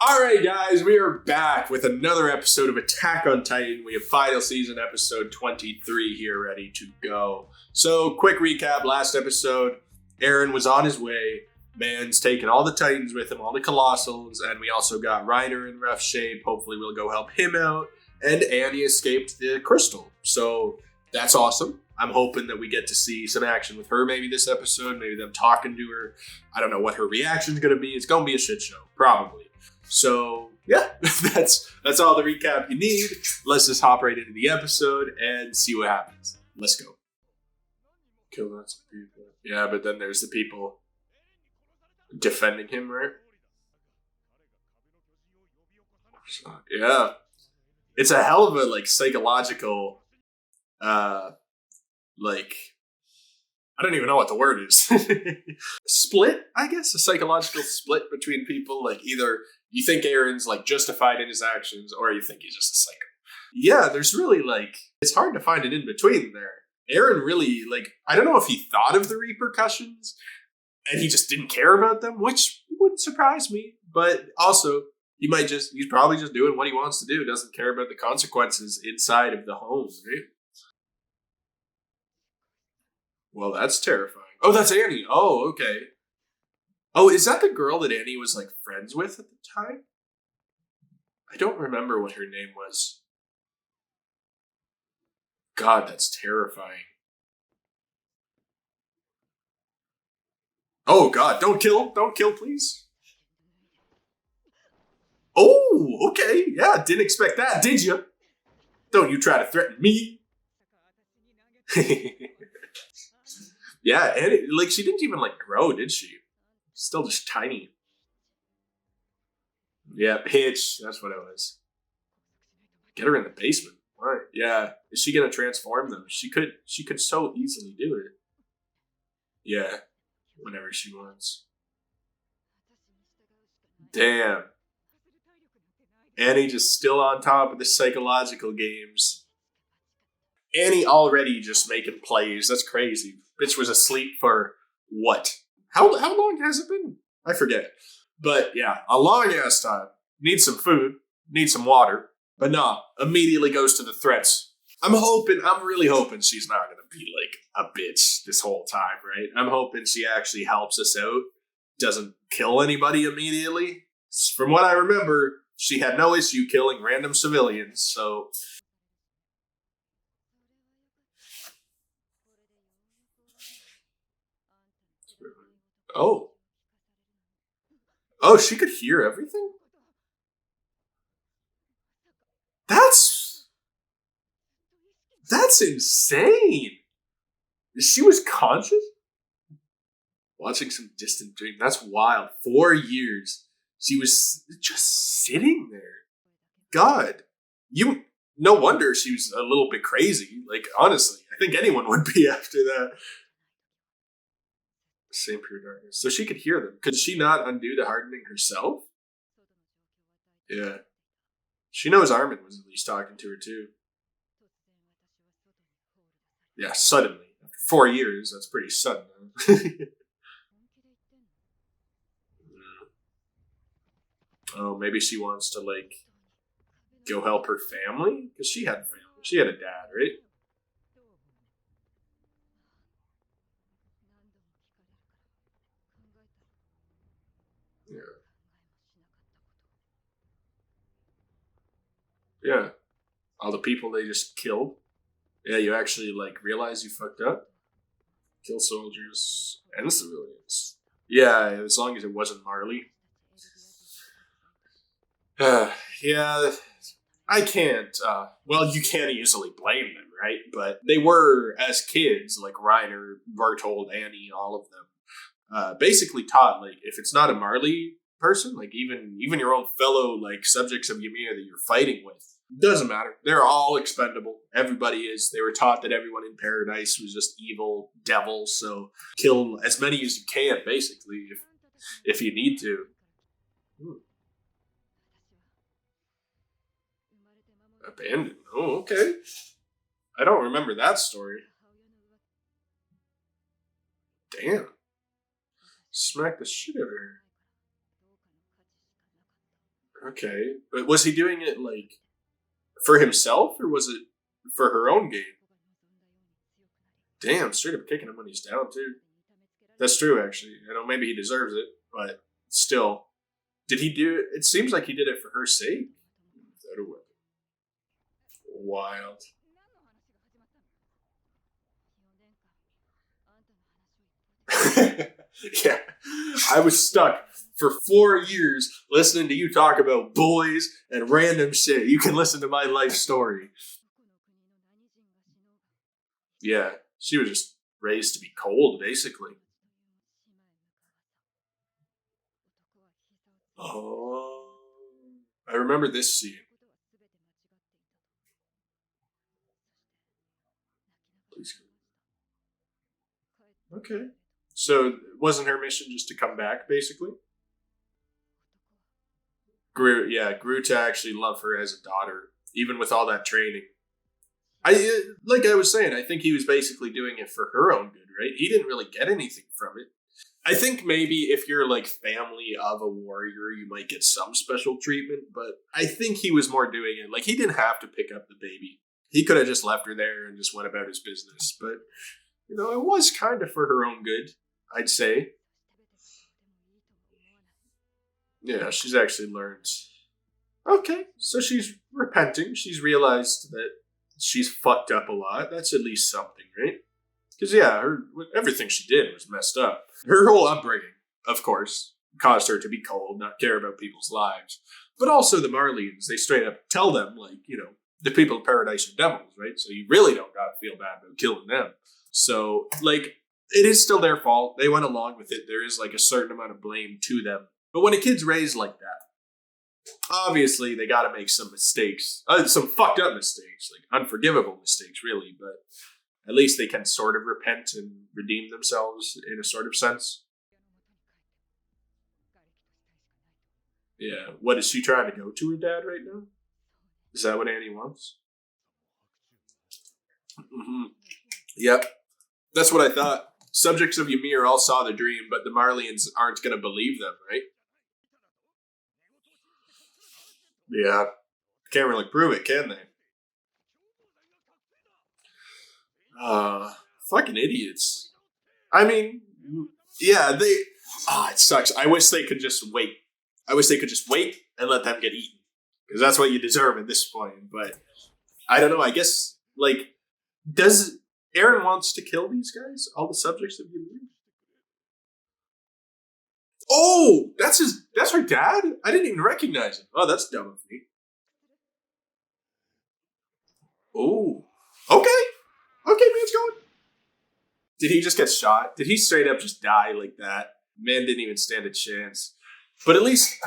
All right, guys, we are back with another episode of Attack on Titan. We have final season episode 23 here ready to go. So, quick recap. Last episode, Eren was on his way. Man's taken all the Titans with him, all the Colossals, and we also got Reiner in rough shape. Hopefully we'll go help him out. And Annie escaped the crystal. So, that's awesome. I'm hoping that we get to see some action with her maybe this episode. Maybe them talking to her. I don't know what her reaction is going to be. It's going to be a shit show, probably. So, yeah, that's all the recap you need. Let's just hop right into the episode and see what happens. Let's go. Kill lots of people. Yeah, but then there's the people defending him, right? So, yeah. It's a hell of a, psychological, I don't even know what the word is. Split, I guess? A psychological split between people. Like, either you think Eren's, justified in his actions, or you think he's just a psycho. Yeah, there's really, it's hard to find an in-between there. Eren really, I don't know if he thought of the repercussions, and he just didn't care about them, which wouldn't surprise me. But also, he's probably just doing what he wants to do. Doesn't care about the consequences inside of the home, right? Well, that's terrifying. Oh, that's Annie. Oh, okay. Oh, is that the girl that Annie was, friends with at the time? I don't remember what her name was. God, that's terrifying. Oh, God, don't kill, please. Oh, okay. Yeah, didn't expect that, did you? Don't you try to threaten me. Yeah, and she didn't even grow, did she? Still just tiny. Yeah, pitch. That's what it was. Get her in the basement. Right. Yeah. Is she gonna transform them? She could so easily do it. Yeah. Whenever she wants. Damn. Annie just still on top of the psychological games. Annie already just making plays. That's crazy. Bitch was asleep for what? How long has it been? I forget. But yeah, a long ass time. Need some food. Need some water. But no, immediately goes to the threats. I'm really hoping she's not going to be a bitch this whole time, right? I'm hoping she actually helps us out. Doesn't kill anybody immediately. From what I remember, she had no issue killing random civilians, so... Oh. Oh, she could hear everything? That's insane. She was conscious? Watching some distant dream. That's wild. 4 years. She was just sitting there. God. No wonder she was a little bit crazy. Honestly, I think anyone would be after that. Same pure darkness. So she could hear them. Could she not undo the hardening herself? Yeah. She knows Armin was at least talking to her too. Yeah, suddenly. After 4 years, that's pretty sudden. Oh, maybe she wants to, go help her family? Because she had a family. She had a dad, right? Yeah. Yeah. All the people they just killed. Yeah, you actually, realize you fucked up? Kill soldiers and civilians. Yeah, as long as it wasn't Marley. Yeah, I can't. You can't easily blame them, right? But they were, as kids, Reiner, Bertold, Annie, all of them, basically taught, if it's not a Marley person, even your own fellow, subjects of Ymir that you're fighting with, doesn't matter. They're all expendable. Everybody is. They were taught that everyone in paradise was just evil devils, so kill as many as you can, basically, if you need to. Abandoned. Oh, okay. I don't remember that story. Damn. Smack the shit out of her. Okay. But was he doing it, like, for himself, or was it for her own gain? Damn, straight up kicking him when he's down, too. That's true, actually. I know maybe he deserves it, but still. Did he do it? It seems like he did it for her sake. Without a weapon. Wild. Yeah. I was stuck for 4 years listening to you talk about boys and random shit. You can listen to my life story. Yeah. She was just raised to be cold, basically. Oh. I remember this scene. Please. Okay. So, wasn't her mission just to come back, basically? Grew to actually love her as a daughter, even with all that training. Like I was saying, I think he was basically doing it for her own good, right? He didn't really get anything from it. I think maybe if you're like family of a warrior, you might get some special treatment, but I think he was more doing it. Like, he didn't have to pick up the baby. He could have just left her there and just went about his business. But, it was kind of for her own good, I'd say. Yeah, she's actually learned. Okay, so she's repenting. She's realized that she's fucked up a lot. That's at least something, right? Because, yeah, everything she did was messed up. Her whole upbringing, of course, caused her to be cold, not care about people's lives. But also the Marleyans, they straight up tell them, like, the people of paradise are devils, right? So you really don't gotta feel bad about killing them. So, like, it is still their fault. They went along with it. There is, like, a certain amount of blame to them. But when a kid's raised like that, obviously they gotta make some mistakes. Some fucked up mistakes, like unforgivable mistakes, really. But at least they can sort of repent and redeem themselves in a sort of sense. Yeah. What, is she trying to go to her dad right now? Is that what Annie wants? Mm-hmm. Yep. That's what I thought. Subjects of Ymir all saw the dream, but the Marleyans aren't going to believe them, right? Yeah. Can't really prove it, can they? Fucking idiots. I mean, yeah, they. It sucks. I wish they could just wait. I wish they could just wait and let them get eaten. Because that's what you deserve at this point. But I don't know. I guess, like, does Eren wants to kill these guys? All the subjects of Ymir? Oh, that's her dad? I didn't even recognize him. Oh, that's dumb of me. Oh. Okay. Okay, man's going. Did he just get shot? Did he straight up just die like that? Man didn't even stand a chance. But at least,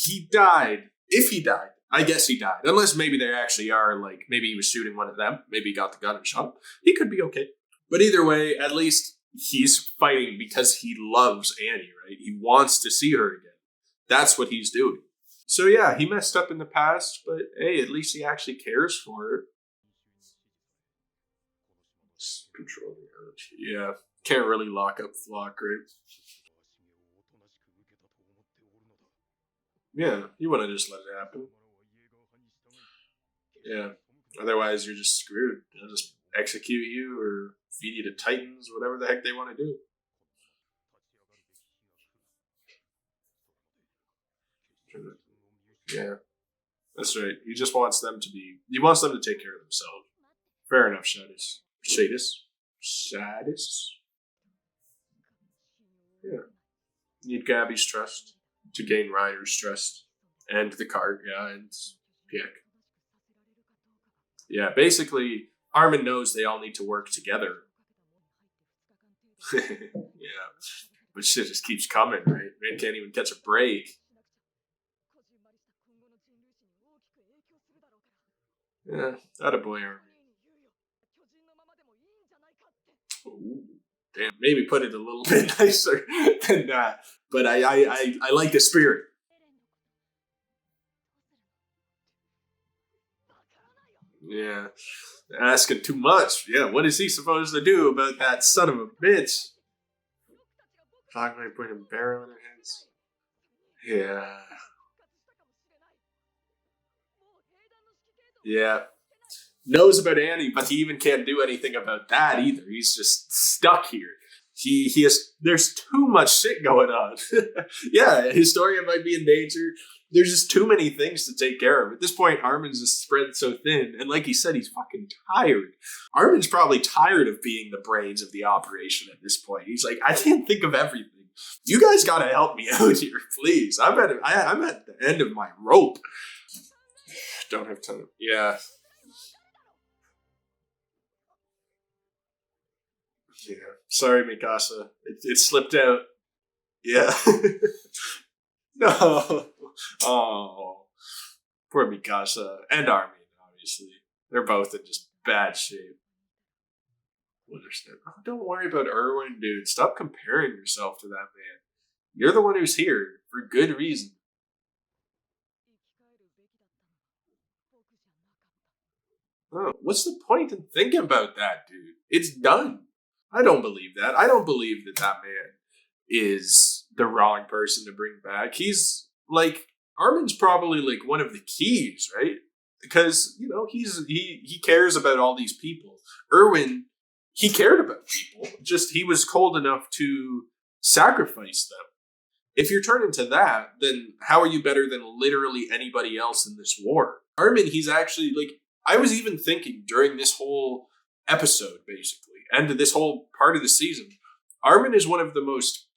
he died. If he died, I guess he died. Unless maybe they actually are, like, maybe he was shooting one of them. Maybe he got the gun and shot him. He could be okay. But either way, at least he's fighting because he loves Annie, right? He wants to see her again. That's what he's doing. So yeah, he messed up in the past, but hey, at least he actually cares for her. Control the urge. Yeah. Can't really lock up Flock, right? Yeah, you want to just let it happen. Yeah. Otherwise, you're just screwed. They'll just execute you or feed you to Titans, whatever the heck they want to do. Yeah, that's right. He just wants them to be. He wants them to take care of themselves. Fair enough, Shadis. Shadis? Yeah. Need Gabby's trust to gain Reiner's trust. And the card, yeah, and Piek. Yeah, basically, Armin knows they all need to work together. Yeah. But shit just keeps coming, right? Man can't even catch a break. Yeah, attaboy, Armin. Ooh, damn, maybe put it a little bit nicer than that. But I like the spirit. Yeah. Asking too much. Yeah, what is he supposed to do about that son of a bitch? Fog might put a barrel in their heads. Yeah. Yeah. Knows about Annie, but he even can't do anything about that either. He's just stuck here. He has. There's too much shit going on. Yeah, Historia might be in danger. There's just too many things to take care of. At this point, Armin's just spread so thin, and like he said, he's fucking tired. Armin's probably tired of being the brains of the operation at this point. He's like, I can't think of everything. You guys gotta help me out here, please. I'm at the end of my rope. Don't have time. Yeah. Yeah. Sorry, Mikasa. It slipped out. Yeah. No. Oh. Poor Mikasa. And Armin, obviously. They're both in just bad shape. Understand. Oh, don't worry about Erwin, dude. Stop comparing yourself to that man. You're the one who's here for good reason. Oh, what's the point in thinking about that, dude? It's done. I don't believe that. I don't believe that that man is the wrong person to bring back. He's like Armin's probably like one of the keys, right? Because he cares about all these people. Erwin, he cared about people. Just he was cold enough to sacrifice them. If you're turning to that, then how are you better than literally anybody else in this war? Armin, he's actually like I was even thinking during this whole episode, basically, and this whole part of the season, Armin is one of the most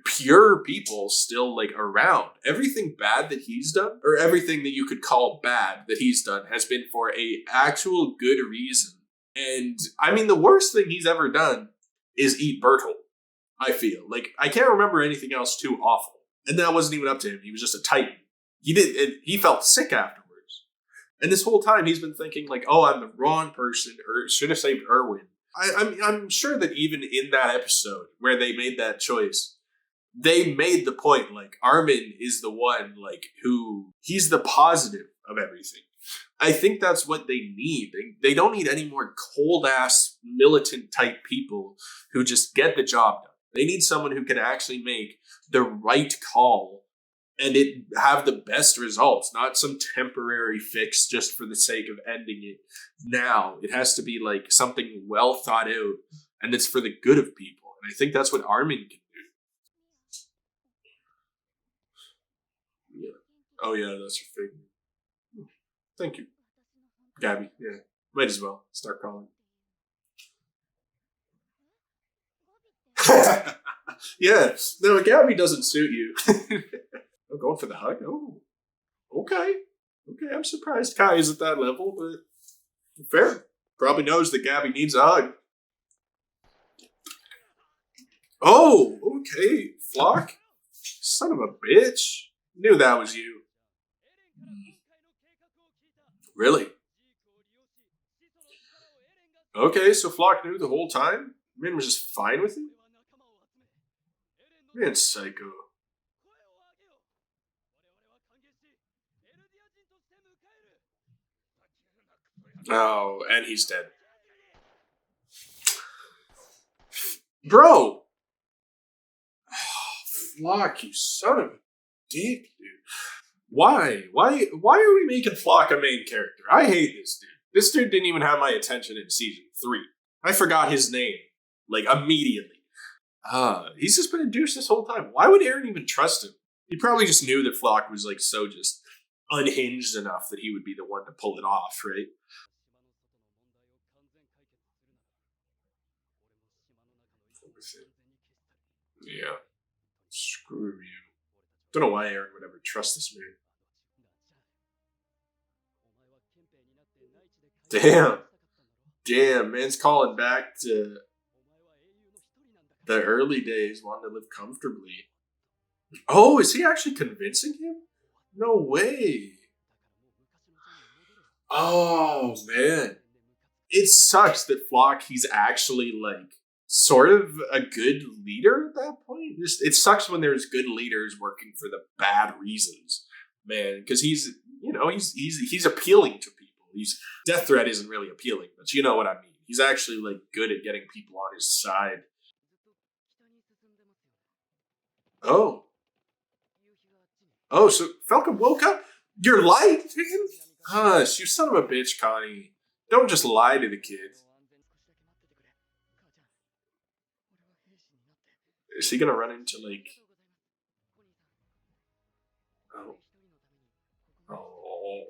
pure people still like around. Everything bad that he's done, or everything that you could call bad that he's done, has been for a actual good reason. And I mean, the worst thing he's ever done is eat Bertolt. I feel like I can't remember anything else too awful, and that wasn't even up to him. He was just a titan. He felt sick afterwards. And this whole time he's been thinking like, "Oh, I'm the wrong person," or should have saved Erwin. I'm sure that even in that episode where they made that choice, they made the point like Armin is the one like who he's the positive of everything. I think that's what they need. They don't need any more cold ass militant type people who just get the job done. They need someone who can actually make the right call and it have the best results, not some temporary fix just for the sake of ending it now. It has to be like something well thought out and it's for the good of people. And I think that's what Armin can do. Yeah. Oh yeah, that's your favorite. Thank you. Gabby, yeah. Might as well start calling. Yeah. No, Gabby doesn't suit you. Oh, going for the hug? Oh, okay. Okay, I'm surprised Kai is at that level, but fair. Probably knows that Gabby needs a hug. Oh, okay. Flock? Son of a bitch. Knew that was you. Really? Okay, so Flock knew the whole time? Man was just fine with it? Man, psycho. Oh, and he's dead. Bro! Flock, you son of a dick, dude. Why? Why are we making Flock a main character? I hate this dude. This dude didn't even have my attention in season 3. I forgot his name. Like, immediately. He's just been a douche this whole time. Why would Eren even trust him? He probably just knew that Flock was, like, so just unhinged enough that he would be the one to pull it off, right? Yeah. Screw you. Don't know why Eren would ever trust this man. Damn. Damn, man's calling back to the early days, wanting to live comfortably. Oh, is he actually convincing him? No way. Oh, man. It sucks that Flock, he's actually like sort of a good leader at that point. Just it sucks when there's good leaders working for the bad reasons, man. Because he's appealing to people. He's Death Threat isn't really appealing, but you know what I mean. He's actually like good at getting people on his side. Oh, oh, so Falcon woke up. You're light, man. Hush, you son of a bitch, Connie. Don't just lie to the kid. Is he gonna run into, like... Oh. Oh.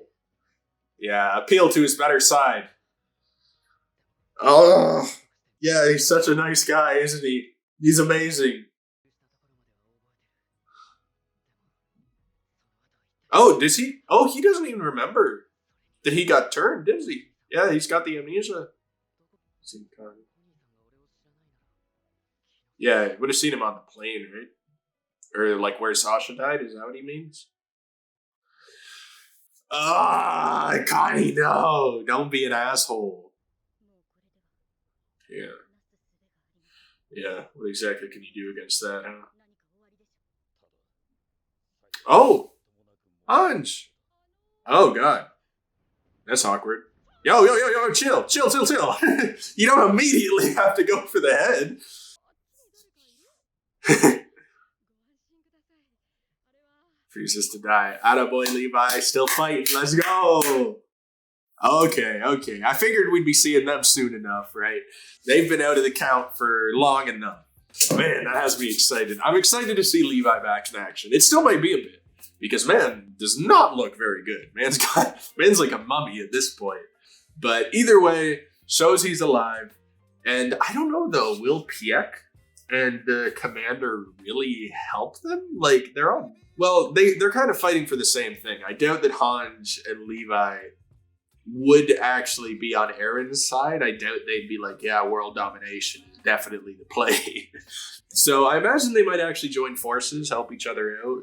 Yeah, appeal to his better side. Oh. Yeah, he's such a nice guy, isn't he? He's amazing. Oh, does he? Oh, he doesn't even remember that he got turned, does he? Yeah, he's got the amnesia. Yeah, would have seen him on the plane, right? Or like where Sasha died, is that what he means? Ah, Connie, no. Don't be an asshole. Yeah. Yeah, what exactly can you do against that, huh? Oh! Anj! Oh, God. That's awkward. Yo, chill. You don't immediately have to go for the head. Refuses to die. Attaboy, Levi, still fighting. Let's go. Okay. I figured we'd be seeing them soon enough, right? They've been out of the count for long enough. Man, that has me excited. I'm excited to see Levi back in action. It still might be a bit, because man does not look very good. Man's like a mummy at this point. But either way, shows he's alive. And I don't know though, will Piek and the commander really help them? Like, they're all... Well, they're kind of fighting for the same thing. I doubt that Hanj and Levi would actually be on Eren's side. I doubt they'd be like, yeah, world domination is definitely the play. So I imagine they might actually join forces, help each other out.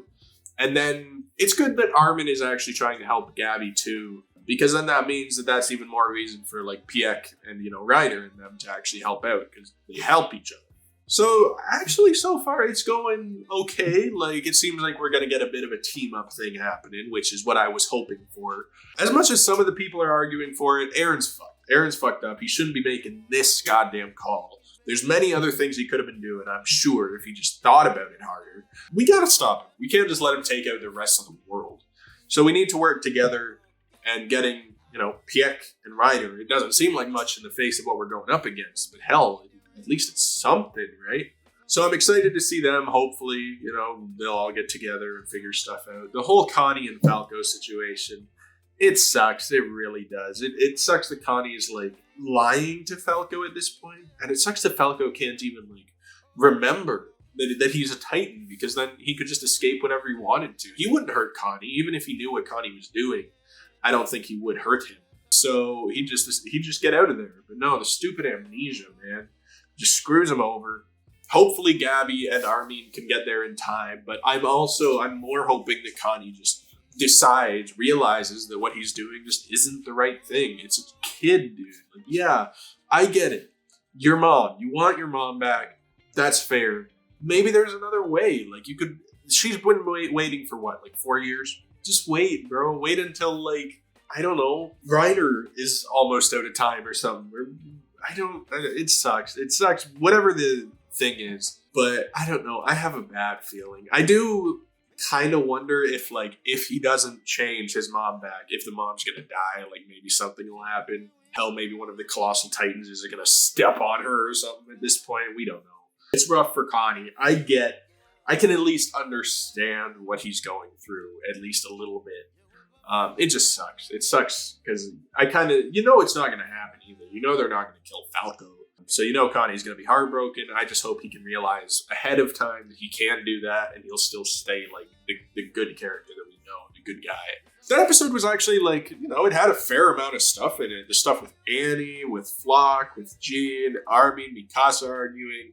And then it's good that Armin is actually trying to help Gabby too, because then that means that that's even more reason for like Piek and, Reiner and them to actually help out, because they help each other. So actually so far it's going okay. Like, it seems like we're going to get a bit of a team up thing happening, which is what I was hoping for. As much as some of the people are arguing for it, Eren's fucked. Eren's fucked up. He shouldn't be making this goddamn call. There's many other things he could have been doing, I'm sure, if he just thought about it harder. We gotta stop him. We can't just let him take out the rest of the world. So we need to work together, and getting, Piek and Reiner, it doesn't seem like much in the face of what we're going up against, but hell, at least it's something, right? So I'm excited to see them. Hopefully, they'll all get together and figure stuff out. The whole Connie and Falco situation, it sucks. It really does. It sucks that Connie is like lying to Falco at this point, and it sucks that Falco can't even like remember that he's a Titan, because then he could just escape whenever he wanted to. He wouldn't hurt Connie, even if he knew what Connie was doing. I don't think he would hurt him. So he'd just get out of there. But no, the stupid amnesia, man, just screws him over. Hopefully Gabby and Armin can get there in time, but I'm more hoping that Connie just realizes that what he's doing just isn't the right thing. It's a kid, dude. Like, yeah, I get it. Your mom, you want your mom back. That's fair. Maybe there's another way. Like, she's been waiting for what, like 4 years? Just wait, bro. Wait until, like, I don't know, Reiner is almost out of time or something. It sucks. It sucks, whatever the thing is. But I don't know. I have a bad feeling. I do kind of wonder if he doesn't change his mom back, if the mom's gonna die, like maybe something will happen. Hell, maybe one of the Colossal Titans is gonna step on her or something at this point. We don't know. It's rough for Connie. I can at least understand what he's going through, at least a little bit. It just sucks. It sucks because I kind of, it's not going to happen either. They're not going to kill Falco. So Connie's going to be heartbroken. I just hope he can realize ahead of time that he can do that, and he'll still stay like the good character that we know, the good guy. That episode was actually like, it had a fair amount of stuff in it. The stuff with Annie, with Flock, with Jean, Armin, Mikasa arguing.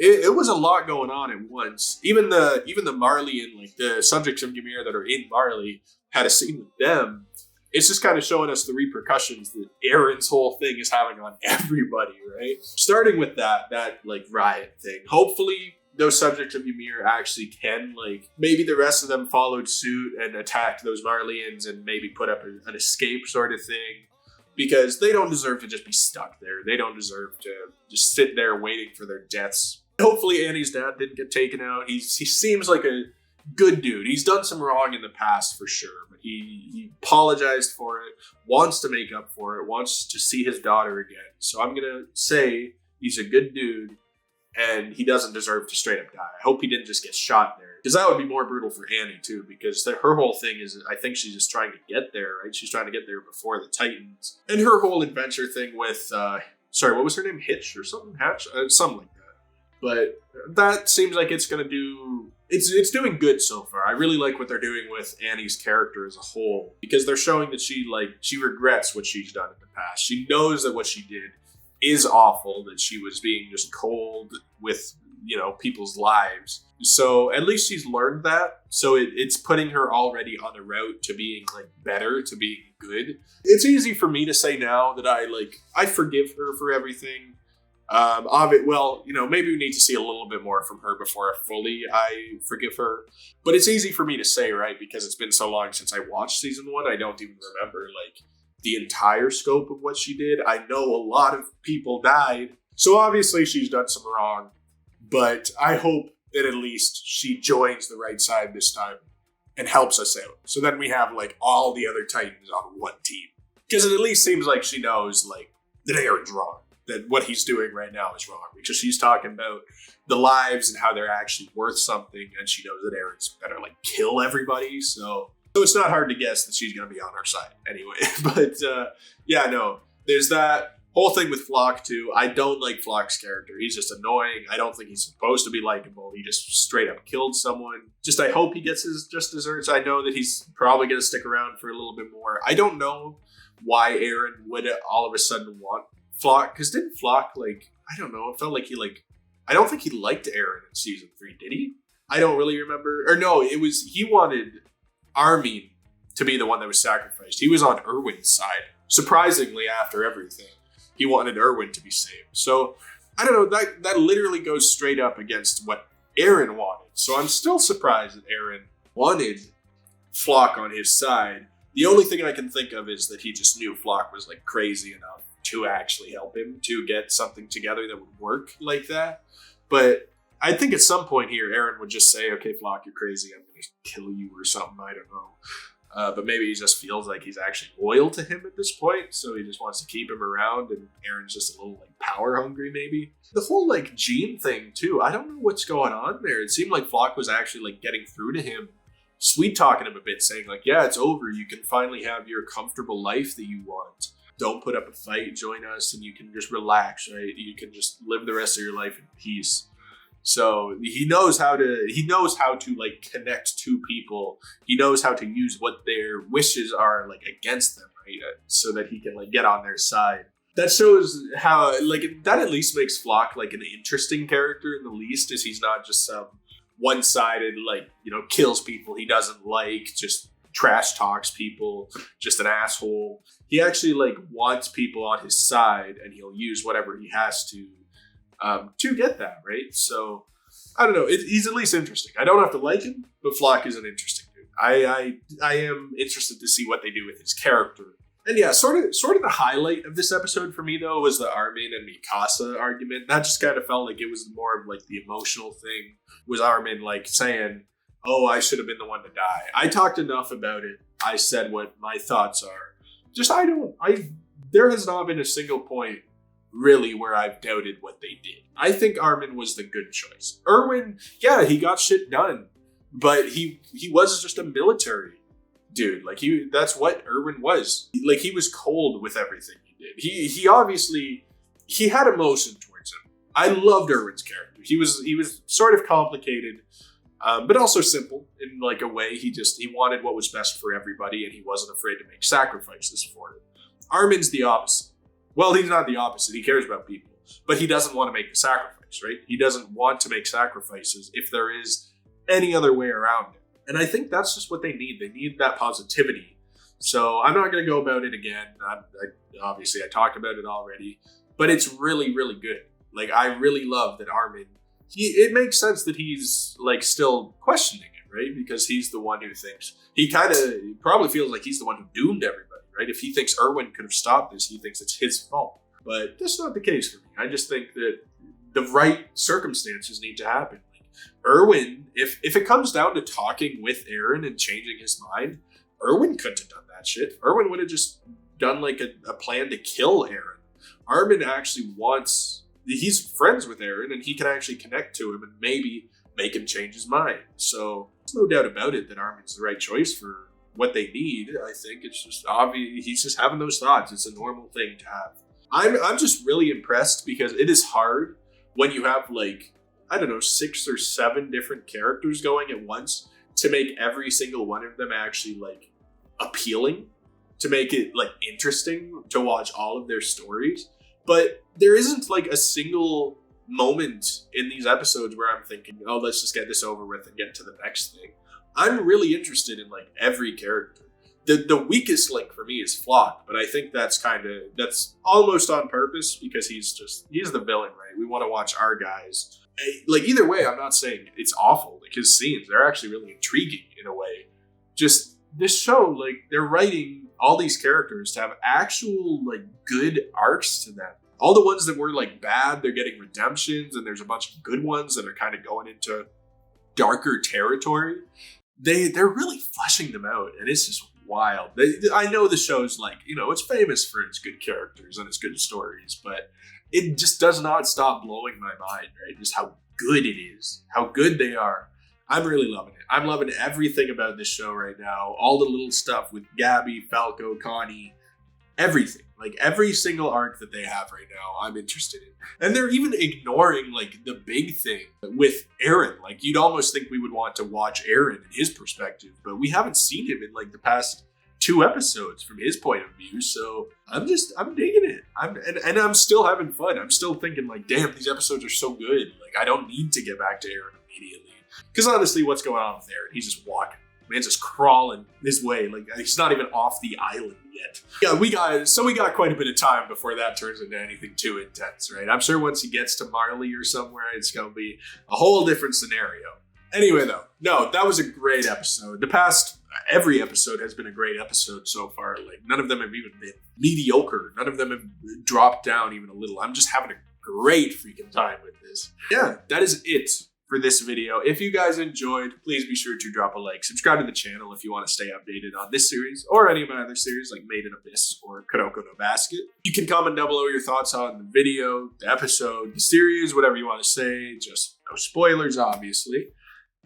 It was a lot going on at once. Even the Marley and like the subjects of Ymir that are in Marley had a scene with them. It's just kind of showing us the repercussions that Eren's whole thing is having on everybody, right? Starting with that like riot thing. Hopefully those subjects of Ymir actually can, like, maybe the rest of them followed suit and attacked those Marleyans and maybe put up an escape sort of thing. Because they don't deserve to just be stuck there. They don't deserve to just sit there waiting for their deaths. Hopefully Annie's dad didn't get taken out. He seems like a good dude. He's done some wrong in the past for sure, but he apologized for it, wants to make up for it, wants to see his daughter again. So I'm gonna say he's a good dude, and he doesn't deserve to straight up die. I hope he didn't just get shot there, because that would be more brutal for Annie too, because her whole thing is, I think she's just trying to get there, right? She's trying to get there before the Titans. And her whole adventure thing with, sorry, what was her name? Hitch or something? Hatch? Something like that. But that seems like it's going to do, it's doing good so far. I really like what they're doing with Annie's character as a whole, because they're showing that she regrets what she's done in the past. She knows that what she did is awful, that she was being just cold with, people's lives. So at least she's learned that. So it's putting her already on the route to being better, to being good. It's easy for me to say now that I forgive her for everything. Maybe we need to see a little bit more from her before I forgive her. But it's easy for me to say, right? Because it's been so long since I watched season 1, I don't even remember the entire scope of what she did. I know a lot of people died. So obviously she's done some wrong, but I hope that at least she joins the right side this time and helps us out. So then we have all the other Titans on one team. Because it at least seems like she knows that Eren's wrong. That what he's doing right now is wrong, because she's talking about the lives and how they're actually worth something, and she knows that Eren's better kill everybody. So it's not hard to guess that she's going to be on our side anyway. But there's that whole thing with Flock too. I don't like Flock's character. He's just annoying. I don't think he's supposed to be likable. He just straight up killed someone. I hope he gets his just desserts. I know that he's probably going to stick around for a little bit more. I don't know why Eren would all of a sudden want Flock, because didn't Flock I don't know, it felt like I don't think he liked Eren in season 3, did he? I don't really remember. Or no, he wanted Armin to be the one that was sacrificed. He was on Erwin's side. Surprisingly, after everything, he wanted Erwin to be saved. So I don't know, that literally goes straight up against what Eren wanted. So I'm still surprised that Eren wanted Flock on his side. The only thing I can think of is that he just knew Flock was crazy enough to actually help him to get something together that would work like that. But I think at some point here, Eren would just say, okay, Flock, you're crazy. I'm going to kill you or something. I don't know. But maybe he just feels like he's actually loyal to him at this point. So he just wants to keep him around. And Eren's just a little power hungry, maybe. The whole Jean thing too. I don't know what's going on there. It seemed like Flock was actually getting through to him, sweet talking him a bit, saying yeah, it's over. You can finally have your comfortable life that you want. Don't put up a fight, join us, and you can just relax, right? You can just live the rest of your life in peace. So he knows how to connect to people. He knows how to use what their wishes are against them, right? So that he can get on their side. That shows how that at least makes Flock an interesting character in the least, is he's not just some one-sided kills people he doesn't just trash talks people, just an asshole. He actually wants people on his side, and he'll use whatever he has to get that, right? So I don't know. He's at least interesting. I don't have to like him, but Flock is an interesting dude. I am interested to see what they do with his character. And yeah, sort of the highlight of this episode for me though was the Armin and Mikasa argument. That just kind of felt like it was more of the emotional thing. Was Armin saying, oh, I should have been the one to die. I talked enough about it. I said what my thoughts are. There has not been a single point really where I've doubted what they did. I think Armin was the good choice. Erwin, yeah, he got shit done, but he was just a military dude. That's what Erwin was. He was cold with everything he did. He obviously, he had emotion towards him. I loved Erwin's character. He was sort of complicated, but also simple in a way. He wanted what was best for everybody, and he wasn't afraid to make sacrifices for it. Armin's the opposite. Well, he's not the opposite. He cares about people, but he doesn't want to make the sacrifice, right? He doesn't want to make sacrifices if there is any other way around it. And I think that's just what they need. They need that positivity. So I'm not going to go about it again. Obviously, I talked about it already, but it's really, really good. I really love that Armin, it makes sense that he's still questioning it, right? Because he's the one who thinks, he probably feels like he's the one who doomed everybody, right? If he thinks Erwin could have stopped this, he thinks it's his fault. But that's not the case for me. I just think that the right circumstances need to happen. Erwin, if it comes down to talking with Eren and changing his mind, Erwin couldn't have done that shit. Erwin would have just done like a plan to kill Eren. Armin actually he's friends with Eren and he can actually connect to him and maybe make him change his mind. So there's no doubt about it that Armin's the right choice for what they need. I think it's just obvious. He's just having those thoughts. It's a normal thing to have. I'm just really impressed because it is hard when you have like, I don't know, 6 or 7 different characters going at once to make every single one of them actually like appealing, to make it like interesting to watch all of their stories. But there isn't like a single moment in these episodes where I'm thinking, oh, let's just get this over with and get to the next thing. I'm really interested in like every character. The weakest link for me is Flock, but I think that's almost on purpose because he's the villain, right? We want to watch our guys. Like either way, I'm not saying it's awful. Like his scenes, they're actually really intriguing in a way. Just this show, like they're writing all these characters to have actual like good arcs to them. All the ones that were like bad, they're getting redemptions, and there's a bunch of good ones that are kind of going into darker territory. They're really fleshing them out, and it's just wild. I know the show's like, it's famous for its good characters and its good stories, but it just does not stop blowing my mind, right? Just how good it is, how good they are. I'm really loving it. I'm loving everything about this show right now. All the little stuff with Gabby, Falco, Connie, everything. Like every single arc that they have right now, I'm interested in. And they're even ignoring like the big thing with Eren. Like you'd almost think we would want to watch Eren in his perspective, but we haven't seen him in like the past 2 episodes from his point of view. So I'm digging it. And I'm still having fun. I'm still thinking like, damn, these episodes are so good. Like I don't need to get back to Eren immediately. Because honestly, what's going on with Eren? He's just walking. Man's just crawling his way. Like he's not even off the island yet. Yeah, we got quite a bit of time before that turns into anything too intense, right? I'm sure once he gets to Marley or somewhere, it's gonna be a whole different scenario. Anyway, though, no, that was a great episode. Every episode has been a great episode so far. Like none of them have even been mediocre. None of them have dropped down even a little. I'm just having a great freaking time with this. Yeah, that is it for this video. If you guys enjoyed, please be sure to drop a like, subscribe to the channel if you want to stay updated on this series or any of my other series like Made in Abyss or Kuroko no Basket. You can comment down below your thoughts on the video, the episode, the series, whatever you want to say. Just no spoilers, obviously.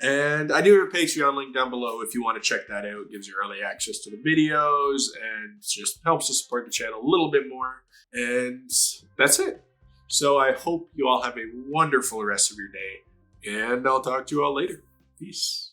And I do have a Patreon link down below if you want to check that out. It gives you early access to the videos and just helps to support the channel a little bit more. And that's it. So I hope you all have a wonderful rest of your day. And I'll talk to you all later. Peace.